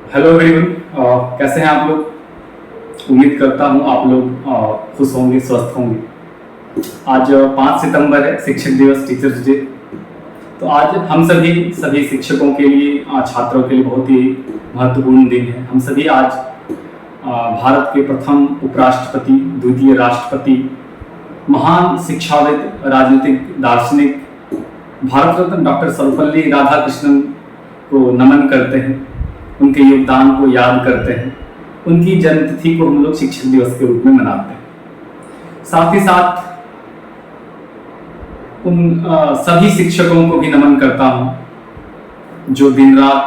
Hello everyone, कैसे हैं आप लोग। उम्मीद करता हूं आप लोग खुश होंगे, स्वस्थ होंगे। आज 5 सितंबर है, शिक्षक दिवस, टीचर्स डे। तो आज हम सभी शिक्षकों के लिए, छात्रों के लिए बहुत ही महत्वपूर्ण दिन है। हम सभी आज भारत के प्रथम उपराष्ट्रपति, द्वितीय राष्ट्रपति, महान शिक्षाविद, राजनीतिक दार्शनिक, भारत रत्न डॉक्टर सर्वपल्ली राधाकृष्णन को नमन करते हैं, उनके योगदान को याद करते हैं। उनकी जन्मतिथि को हम लोग शिक्षक दिवस के रूप में मनाते हैं। साथ ही साथ उन सभी शिक्षकों को भी नमन करता हूं जो दिन रात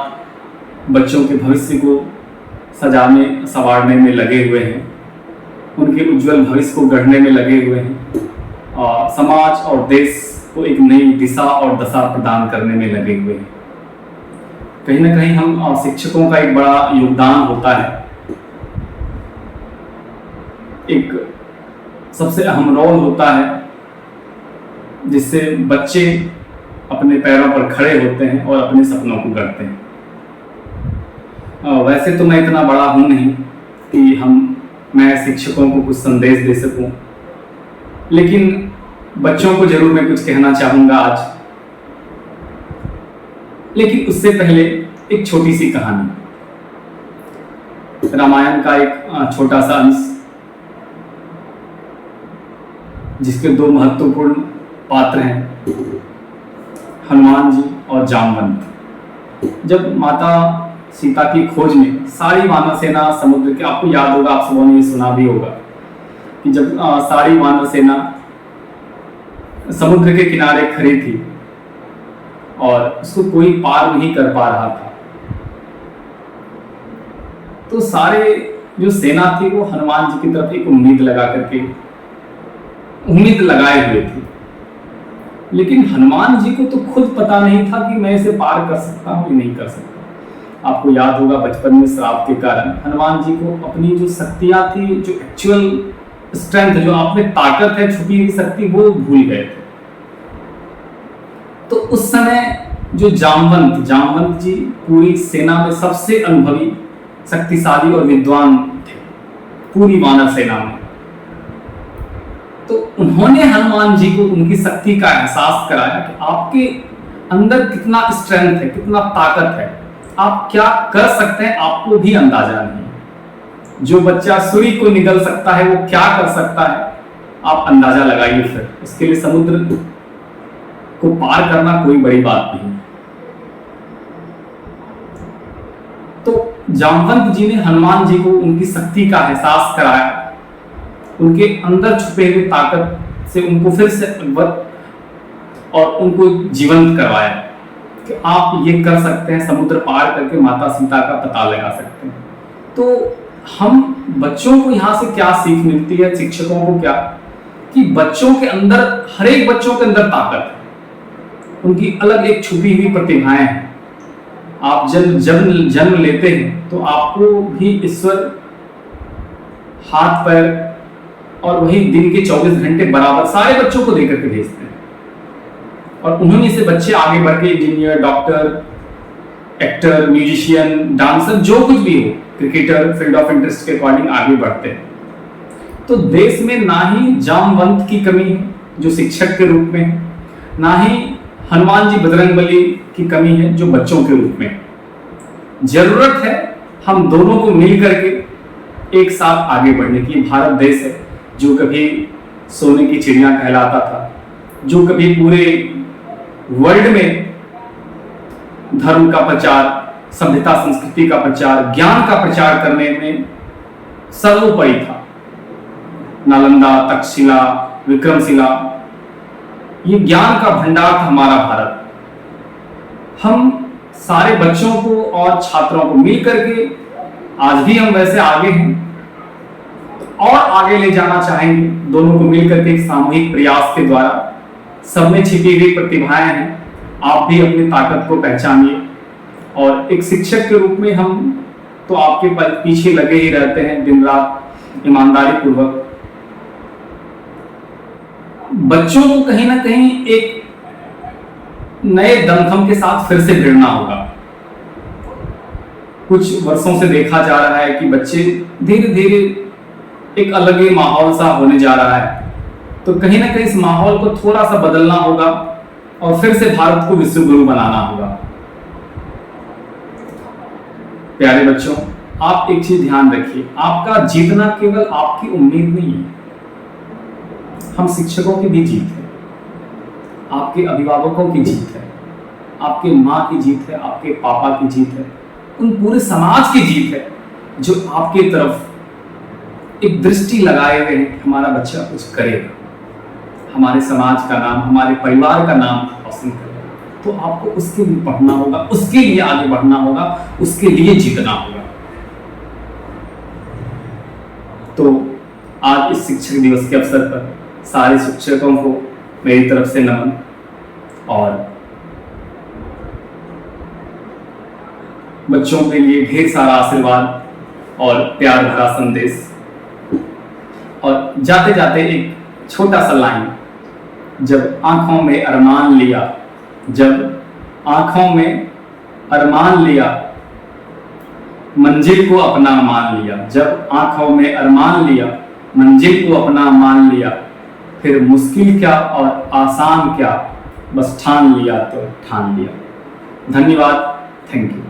बच्चों के भविष्य को सजाने संवारने में लगे हुए हैं, उनके उज्जवल भविष्य को गढ़ने में लगे हुए हैं, समाज और देश को एक नई दिशा और दशा प्रदान करने में लगे हुए हैं। कहीं ना कहीं हम शिक्षकों का एक बड़ा योगदान होता है, एक सबसे अहम रोल होता है जिससे बच्चे अपने पैरों पर खड़े होते हैं और अपने सपनों को गढ़ते हैं। वैसे तो मैं इतना बड़ा हूं नहीं कि मैं शिक्षकों को कुछ संदेश दे सकूं, लेकिन बच्चों को जरूर मैं कुछ कहना चाहूंगा आज। लेकिन उससे पहले एक छोटी सी कहानी, रामायण का एक छोटा सा अंश, जिसके दो महत्वपूर्ण पात्र हैं, हनुमान जी और जामवंत। जब माता सीता की खोज में सारी वानर सेना समुद्र के, आपको याद होगा, आप सबों ने ये सुना भी होगा कि जब सारी वानर सेना समुद्र के किनारे खड़ी थी और उसको कोई पार नहीं कर पा रहा था, तो सारे जो सेना थी वो हनुमान जी की तरफ एक उम्मीद लगाए हुए थी। लेकिन हनुमान जी को तो खुद पता नहीं था कि मैं इसे पार कर सकता हूं कि नहीं कर सकता। आपको याद होगा बचपन में श्राप के कारण हनुमान जी को अपनी जो शक्तियां थी, जो एक्चुअल स्ट्रेंथ, जो आप में ताकत है, छुपी हुई शक्ति, वो भूल गए थे। तो उस समय जो जामवंत जी पूरी सेना में सबसे अनुभवी, शक्तिशाली और विद्वान थे पूरी वानर सेना में। तो उन्होंने हनुमान जी को उनकी शक्ति का एहसास कराया कि आपके अंदर कितना स्ट्रेंथ है, कितना ताकत है, आप क्या कर सकते हैं, आपको भी अंदाजा नहीं। जो बच्चा सूर्य को निगल सकता है वो क्या कर सकता है, आप अंदाजा लगाइए। फिर उसके लिए समुद्र को पार करना कोई बड़ी बात नहीं। तो जामवंत जी ने हनुमान जी को उनकी शक्ति का एहसास कराया, उनके अंदर छुपे हुए ताकत से उनको फिर से अवगत और उनको जीवंत करवाया कि आप ये कर सकते हैं, समुद्र पार करके माता सीता का पता लगा सकते हैं। तो हम बच्चों को यहाँ से क्या सीख मिलती है, शिक्षकों को क्या, कि बच्चों के अंदर, हर एक बच्चों के अंदर ताकत है, उनकी अलग एक छुपी हुई प्रतिभाएं हैं। आप जन्म लेते हैं तो आपको भी ईश्वर हाथ पैर और वही दिन के 24 घंटे बराबर सारे बच्चों को देकर के भेजते हैं, और उन्होंने से बच्चे आगे बढ़ के engineer, doctor, actor, musician, dancer, जो कुछ भी हो, क्रिकेटर, फील्ड ऑफ इंटरेस्ट के अकॉर्डिंग आगे बढ़ते हैं। तो देश में ना ही जामवंत की कमी है जो शिक्षक के रूप में है, ना ही हनुमान जी बजरंगबली की कमी है जो बच्चों के रूप में। जरूरत है हम दोनों को मिल करके एक साथ आगे बढ़ने की। भारत देश है जो कभी सोने की चिड़िया कहलाता था, जो कभी पूरे वर्ल्ड में धर्म का प्रचार, सभ्यता संस्कृति का प्रचार, ज्ञान का प्रचार करने में सर्वोपरि था। नालंदा, तक्षशिला, विक्रमशिला, ये ज्ञान का भंडार था हमारा भारत। हम सारे बच्चों को और छात्रों को मिल करके आज भी हम वैसे आगे हैं और आगे ले जाना चाहेंगे। दोनों को मिल करके एक सामूहिक प्रयास के द्वारा, सब में छिपी हुई प्रतिभाएं हैं, आप भी अपनी ताकत को पहचानिए। और एक शिक्षक के रूप में हम तो आपके पीछे लगे ही रहते हैं दिन रात, ईमानदारी पूर्वक। बच्चों को कहीं ना कहीं एक नए दमखम के साथ फिर से भिड़ना होगा। कुछ वर्षों से देखा जा रहा है कि बच्चे धीरे धीरे एक अलग ही माहौल सा होने जा रहा है। तो कहीं ना कहीं इस माहौल को थोड़ा सा बदलना होगा और फिर से भारत को विश्व गुरु बनाना होगा। प्यारे बच्चों, आप एक चीज ध्यान रखिए, आपका जीतना केवल आपकी उम्मीद नहीं है, हम शिक्षकों की भी जीत है, आपके अभिभावकों की जीत है, आपके माँ की जीत है, आपके पापा की जीत है, उन पूरे समाज की जीत है जो आपकी तरफ एक दृष्टि लगाए हुए हैं कि हमारा बच्चा कुछ करेगा, हमारे समाज का नाम, हमारे परिवार का नाम रोशन करेगा। तो आपको उसके लिए पढ़ना होगा, उसके लिए आगे बढ़ना होगा, उसके लिए जीतना होगा। तो आज इस शिक्षक दिवस के अवसर पर सारे शिक्षकों को मेरी तरफ से नमन और बच्चों के लिए ढेर सारा आशीर्वाद और प्यार भरा संदेश। और जाते जाते एक छोटा सा लाइन, जब आंखों में अरमान लिया, जब आंखों में अरमान लिया, मंजिल को अपना मान लिया, जब आंखों में अरमान लिया, मंजिल को अपना मान लिया, फिर मुश्किल क्या और आसान क्या, बस ठान लिया तो ठान लिया। धन्यवाद, थैंक यू।